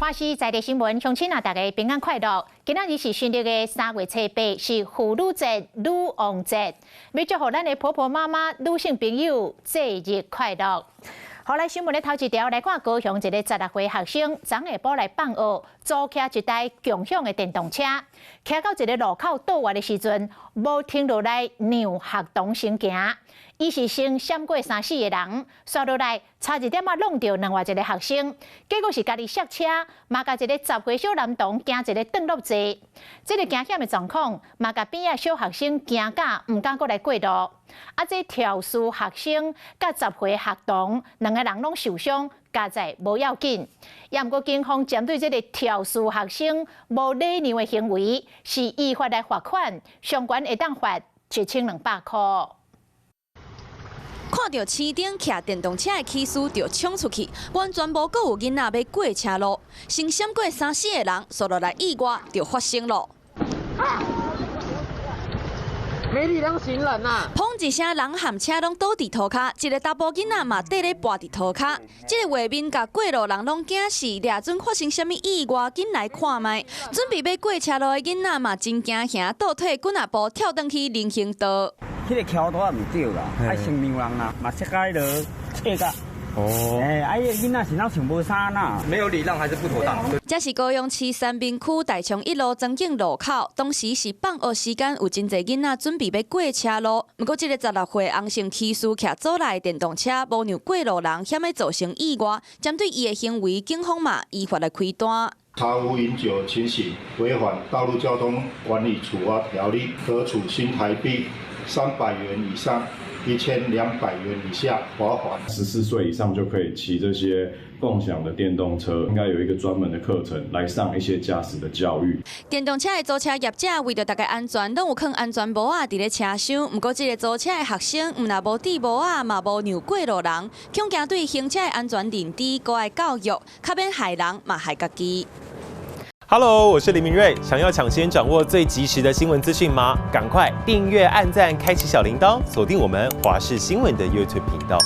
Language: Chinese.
华视在地新闻，乡亲啊，大家平安快乐。今仔日是新历的3月初8，是妇女节、女王节，要祝福咱的婆婆妈妈、女性朋友节日快乐。好，来新闻的头一条来看，高雄一个16岁学生昨下晡来放学，租骑一台共享的电动车，骑到一个路口倒弯的时阵，无停落来让学童先行。伊是先闪过3、4个人，刷落来差一点弄到另外一个学生，结果是家己刹车，嘛甲一个10岁小男童惊一个转落坐。这个惊险的状况，嘛甲边仔小学生惊甲唔敢过来过路。啊，这肇事学生甲10岁学童2个人拢受伤，加在无要紧。也毋过警方针对这个肇事学生无礼让的行为，是依法来罚款，上悬会当罚1200块。看到市顶骑电动车的骑士就冲出去，完全无阁有囡仔要过车路，先闪过3、4个人，刷落来意外就发生了。没礼让行人啊！砰一声，人和车拢倒伫涂骹，一个查甫囡仔嘛缀咧跋伫涂骹。这个画面甲过路人拢惊死，掠准发生什么意外，紧来看卖。准备要过车路的囡仔嘛真惊吓，倒退滚下步跳转去人行道。迄个桥头也唔对啦，爱先让人啦，嘛切开落切个。哦，囡仔是哪想无啥呐？没有礼让还是不妥当。这是高雄市三滨区大昌1路曾经路口，当时是放学时间，有真侪囡仔准备要过车路。不过，这个16岁红姓骑士骑走来的电动车，无让过路人，险要造成意外。针对伊的行为，警方嘛依法来开单。查无饮酒情形，违反道路交通管理处罚条例，可处新台币300元以上1200元以下罚款。14岁以上就可以骑这些共享的电动车，应该有一个专门的课程来上一些驾驶的教育。电动车的租车业者为着大家安全，拢有放安全帽啊伫咧车厢。不过，这个租车的学生，唔但无戴帽啊，嘛无让过路人，恐惊对行车的安全认知搁爱教育，较免害人嘛害家己。Hello， 我是林明瑞。想要抢先掌握最及时的新闻资讯吗？赶快订阅、按赞、开启小铃铛，锁定我们华视新闻的 YouTube 频道。